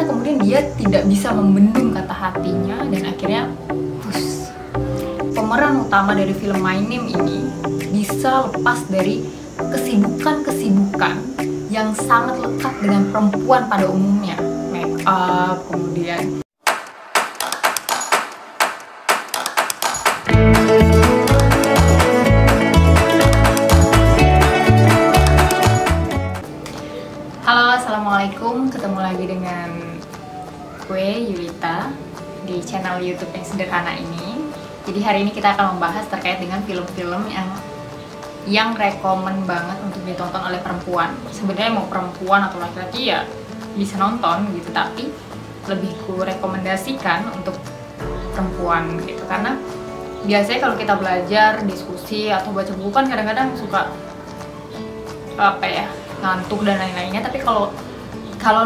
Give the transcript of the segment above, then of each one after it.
ternyata kemudian dia tidak bisa membendung kata hatinya dan akhirnya pemeran utama dari film My Name ini bisa lepas dari kesibukan-kesibukan yang sangat lekat dengan perempuan pada umumnya, make up, kemudian halo, assalamualaikum, ketemu lagi dengan gue Yulita di channel YouTube yang sederhana ini. Jadi hari ini kita akan membahas terkait dengan film-film yang rekomen banget untuk ditonton oleh perempuan. Sebenarnya mau perempuan atau laki-laki ya bisa nonton gitu, tapi lebih ku rekomendasikan untuk perempuan gitu, karena biasanya kalau kita belajar, diskusi atau baca buku kan kadang-kadang suka ngantuk dan lain-lainnya. Tapi kalau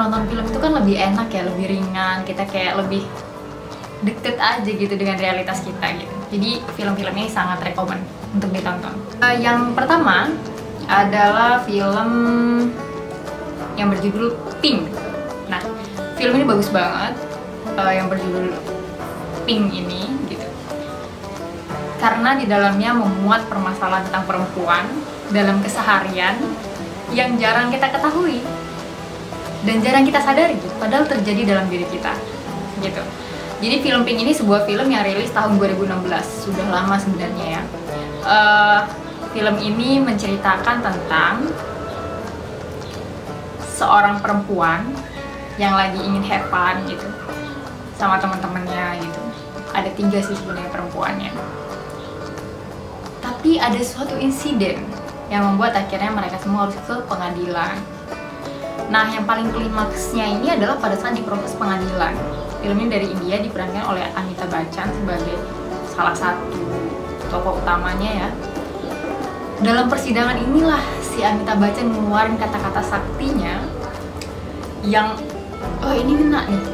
nonton film itu kan lebih enak ya, lebih ringan, kita kayak lebih deket aja gitu dengan realitas kita gitu. Jadi film-film ini sangat rekomen untuk ditonton. Yang pertama adalah film yang berjudul Pink. Nah, film ini bagus banget, yang berjudul Pink ini gitu, karena di dalamnya memuat permasalahan tentang perempuan dalam keseharian yang jarang kita ketahui dan jarang kita sadari, padahal terjadi dalam diri kita gitu. Jadi film Pink ini sebuah film yang rilis tahun 2016, sudah lama sebenarnya ya. Film ini menceritakan tentang seorang perempuan yang lagi ingin have fun gitu sama teman-temannya gitu. Ada 3 sih sebenarnya perempuannya, tapi ada suatu insiden yang membuat akhirnya mereka semua harus ke pengadilan. Nah, yang paling klimaksnya ini adalah pada saat di proses pengadilan. Film ini dari India, diperankan oleh Amitabh Bachchan sebagai salah satu tokoh utamanya ya. Dalam persidangan inilah si Amitabh Bachchan mengeluarkan kata-kata saktinya yang, oh ini kena nih,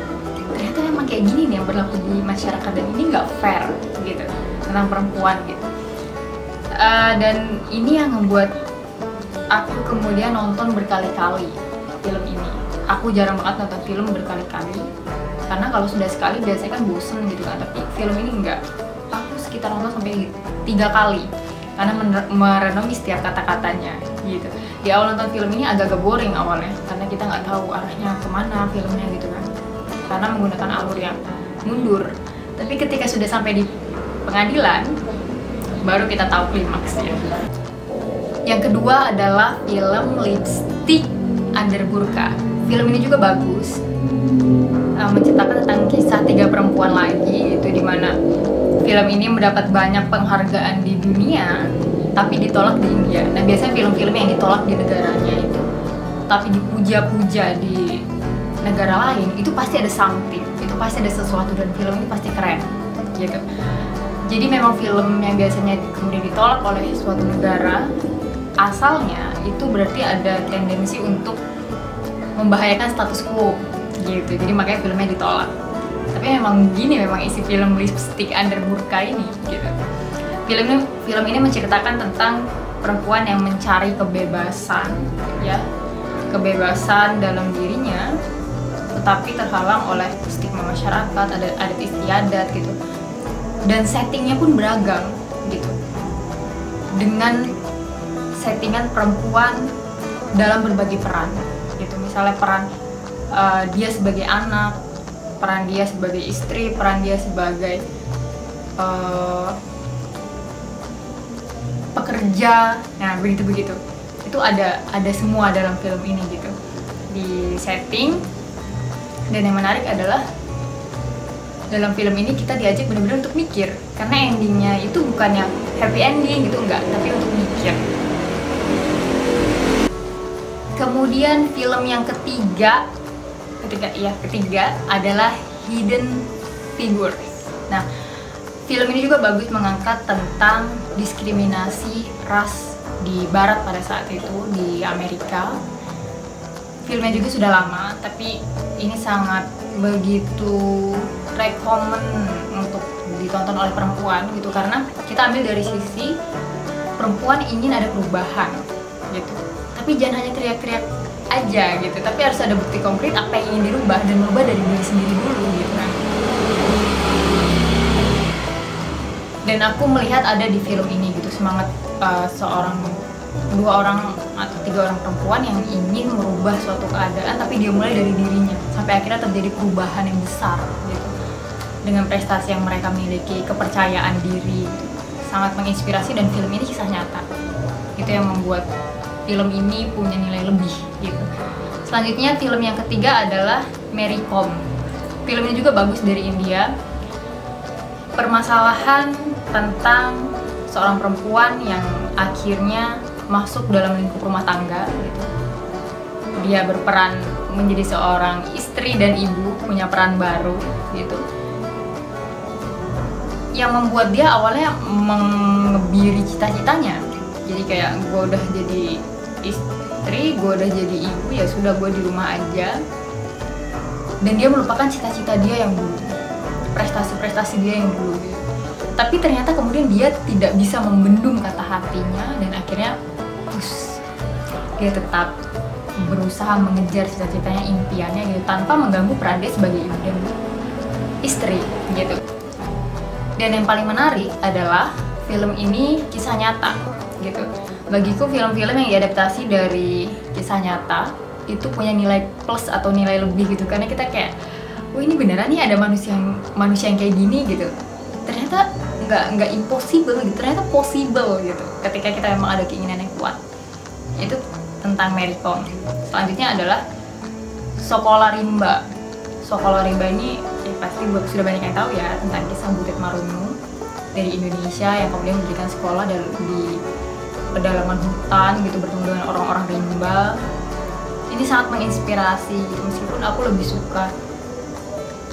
ternyata emang kayak gini nih yang berlaku di masyarakat dan ini nggak fair gitu tentang perempuan gitu. Dan ini yang membuat aku kemudian nonton berkali-kali film ini. Aku jarang banget nonton film berkali-kali, karena kalau sudah sekali biasanya kan bosen gitu kan, tapi film ini enggak. Aku sekitar nonton sampai 3 kali karena merenungi setiap kata-katanya gitu. Di awal nonton film ini agak boring awalnya, karena kita nggak tahu arahnya kemana filmnya gitu kan, karena menggunakan alur yang mundur. Tapi ketika sudah sampai di pengadilan, baru kita tahu klimaksnya. Yang kedua adalah film Lipstick Under Burqa. Film ini juga bagus, menceritakan tentang kisah 3 perempuan lagi, itu dimana film ini mendapat banyak penghargaan di dunia tapi ditolak di India. Nah, biasanya film-film yang ditolak di negaranya itu tapi dipuja-puja di negara lain, itu pasti ada something, itu pasti ada sesuatu, dan film ini pasti keren gitu. Jadi memang film yang biasanya kemudian ditolak oleh suatu negara asalnya, itu berarti ada tendensi untuk membahayakan status quo gitu. Jadi makanya filmnya ditolak. Tapi memang gini, memang isi film Lipstick Under Burqa ini gitu. Film ini menceritakan tentang perempuan yang mencari kebebasan ya, kebebasan dalam dirinya, tetapi terhalang oleh stigma masyarakat, ada adat istiadat gitu. Dan settingnya pun beragam gitu, dengan settingan perempuan dalam berbagai peran gitu. Misalnya peran dia sebagai anak, peran dia sebagai istri, peran dia sebagai pekerja, nah begitu-begitu. Itu ada semua dalam film ini gitu, di setting. Dan yang menarik adalah dalam film ini kita diajak benar-benar untuk mikir, karena endingnya itu bukannya happy ending gitu, enggak, tapi untuk mikir. Kemudian film yang ketiga adalah Hidden Figures. Nah, film ini juga bagus, mengangkat tentang diskriminasi ras di Barat pada saat itu, di Amerika. Filmnya juga sudah lama, tapi ini sangat begitu rekomen untuk ditonton oleh perempuan gitu, karena kita ambil dari sisi perempuan ingin ada perubahan gitu. Tapi jangan hanya teriak-teriak aja gitu, tapi harus ada bukti konkret apa yang ingin dirubah, dan merubah dari diri sendiri dulu gitu kan. Dan aku melihat ada di film ini gitu semangat dua orang atau 3 orang perempuan yang ingin merubah suatu keadaan, tapi dia mulai dari dirinya sampai akhirnya terjadi perubahan yang besar gitu. Dengan prestasi yang mereka miliki, kepercayaan diri, sangat menginspirasi, dan film ini kisah nyata. Itu yang membuat film ini punya nilai lebih gitu. Selanjutnya film yang ketiga adalah Mary Kom. Film ini juga bagus, dari India. Permasalahan tentang seorang perempuan yang akhirnya masuk dalam lingkup rumah tangga gitu. Dia berperan menjadi seorang istri dan ibu, punya peran baru gitu, yang membuat dia awalnya mengebiri cita-citanya. Jadi kayak gue udah jadi istri, gue udah jadi ibu, ya sudah gue di rumah aja. Dan dia melupakan cita-cita dia yang dulu, prestasi-prestasi dia yang dulu gitu. Tapi ternyata kemudian dia tidak bisa membendung kata hatinya, dan akhirnya dia tetap berusaha mengejar cita-citanya, impiannya gitu, tanpa mengganggu peran dia sebagai ibu dan istri gitu. Dan yang paling menarik adalah film ini kisah nyata gitu. Bagiku film-film yang diadaptasi dari kisah nyata itu punya nilai plus atau nilai lebih gitu, karena kita kayak, wah ini beneran nih ada manusia yang kayak gini gitu. Ternyata nggak impossible gitu, ternyata possible gitu ketika kita memang ada keinginan yang kuat. Itu tentang Mary Kom. Selanjutnya adalah Sokola Rimba. Sokola Rimba ini pasti sudah banyak yang tahu ya, tentang kisah Butet Marunu dari Indonesia yang kemudian mendirikan sekolah di pedalaman hutan gitu, bertemu dengan orang-orang rimba. Ini sangat menginspirasi gitu, meskipun aku lebih suka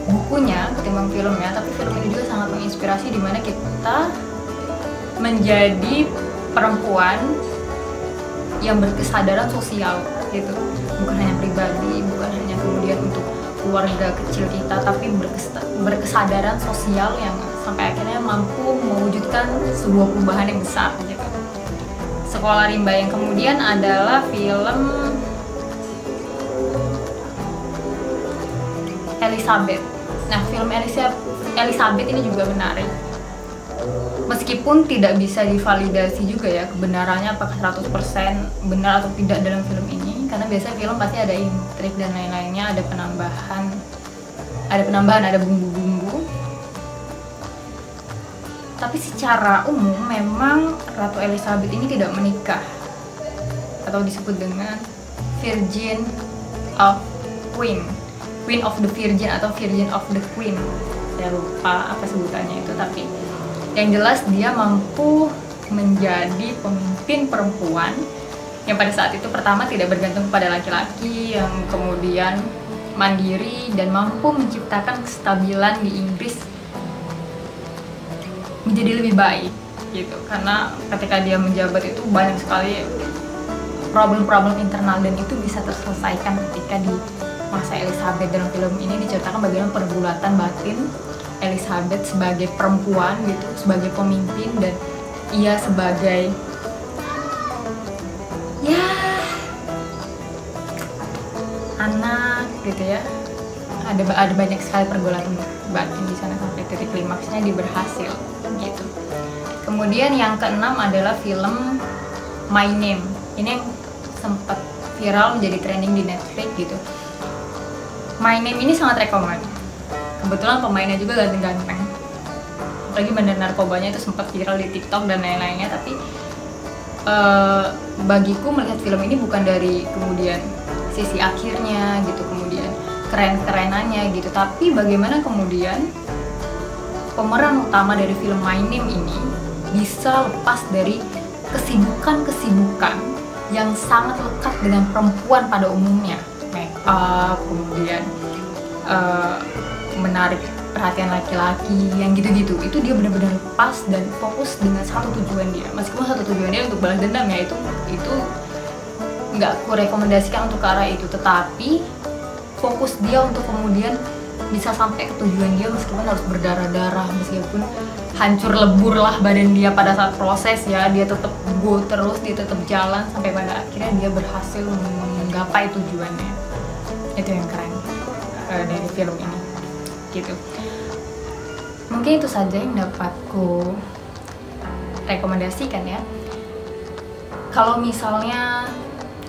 bukunya ketimbang filmnya, tapi film ini juga sangat menginspirasi, dimana kita menjadi perempuan yang berkesadaran sosial gitu, bukan hanya pribadi, bukan hanya kemudian untuk keluarga kecil kita, tapi berkesadaran sosial yang sampai akhirnya mampu mewujudkan sebuah perubahan yang besar gitu. Sekolah Rimba yang kemudian adalah film Elizabeth. Nah, film Elizabeth ini juga menarik. Meskipun tidak bisa divalidasi juga ya kebenarannya apakah 100% benar atau tidak dalam film ini, karena biasanya film pasti ada intrik dan lain-lainnya, ada penambahan, ada bumbu-bumbu. Tapi secara umum memang Ratu Elizabeth ini tidak menikah, atau disebut dengan Virgin of Queen of the Virgin atau Virgin of the Queen. Saya lupa apa sebutannya itu, tapi yang jelas dia mampu menjadi pemimpin perempuan yang pada saat itu pertama tidak bergantung kepada laki-laki, yang kemudian mandiri dan mampu menciptakan kestabilan di Inggris menjadi lebih baik gitu. Karena ketika dia menjabat itu banyak sekali problem-problem internal, dan itu bisa terselesaikan ketika di masa Elizabeth. Dalam film ini diceritakan bagaimana pergulatan batin Elizabeth sebagai perempuan gitu, sebagai pemimpin, dan ia sebagai ya anak gitu ya. Ada banyak sekali pergulatan batin di sana sampai titik klimaksnya dia berhasil gitu. Kemudian yang keenam adalah film My Name. Ini yang sempat viral menjadi trending di Netflix gitu. My Name ini sangat rekomend. Kebetulan pemainnya juga ganteng-ganteng. Apalagi bandar narkobanya itu sempat viral di TikTok dan lain-lainnya. Tapi bagiku melihat film ini bukan dari kemudian sisi akhirnya gitu, kemudian keren-kerenannya gitu, tapi bagaimana kemudian pemeran utama dari film My Name ini bisa lepas dari kesibukan-kesibukan yang sangat lekat dengan perempuan pada umumnya, make up, kemudian menarik perhatian laki-laki yang gitu-gitu. Itu dia benar-benar lepas dan fokus dengan satu tujuan dia. Meskipun satu tujuan dia untuk balas dendam ya, itu nggak aku rekomendasikan untuk ke arah itu, tetapi fokus dia untuk kemudian bisa sampai ke tujuan dia, meskipun harus berdarah-darah, meskipun hancur lebur lah badan dia pada saat proses ya, dia tetap go terus, dia tetap jalan sampai pada akhirnya dia berhasil menggapai tujuannya. Itu yang keren dari film ini gitu. Mungkin itu saja yang dapat ku rekomendasikan ya. Kalau misalnya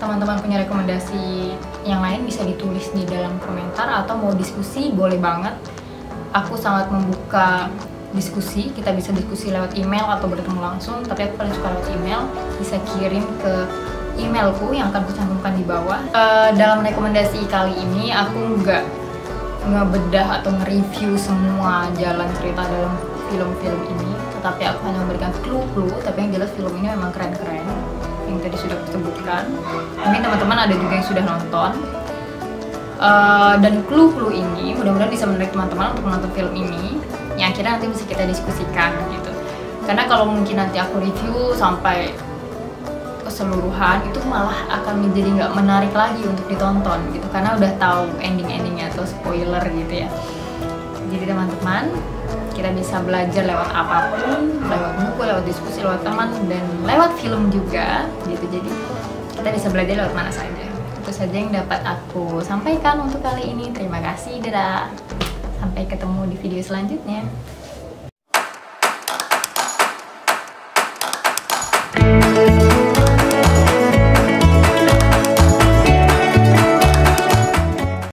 teman-teman punya rekomendasi yang lain bisa ditulis di dalam komentar, atau mau diskusi boleh banget. Aku sangat membuka diskusi, kita bisa diskusi lewat email atau bertemu langsung, tapi aku paling suka lewat email. Bisa kirim ke emailku yang akan kucantumkan di bawah. Dalam rekomendasi kali ini aku nggak ngebedah atau nge-review semua jalan cerita dalam film-film ini, tetapi aku hanya memberikan clue-clue. Tapi yang jelas film ini memang keren-keren, yang tadi sudah aku sebutkan. Mungkin teman-teman ada juga yang sudah nonton. Dan clue-clue ini mudah-mudahan bisa menarik teman-teman untuk menonton film ini, yang akhirnya nanti bisa kita diskusikan gitu. Karena kalau mungkin nanti aku review sampai keseluruhan, itu malah akan menjadi nggak menarik lagi untuk ditonton gitu, karena udah tahu ending-endingnya atau spoiler gitu ya. Jadi teman-teman, kita bisa belajar lewat apapun, lewat buku, lewat diskusi, lewat teman, dan lewat film juga gitu. Jadi kita bisa belajar lewat mana saja. Itu saja yang dapat aku sampaikan untuk kali ini. Terima kasih, dadah. Sampai ketemu di video selanjutnya.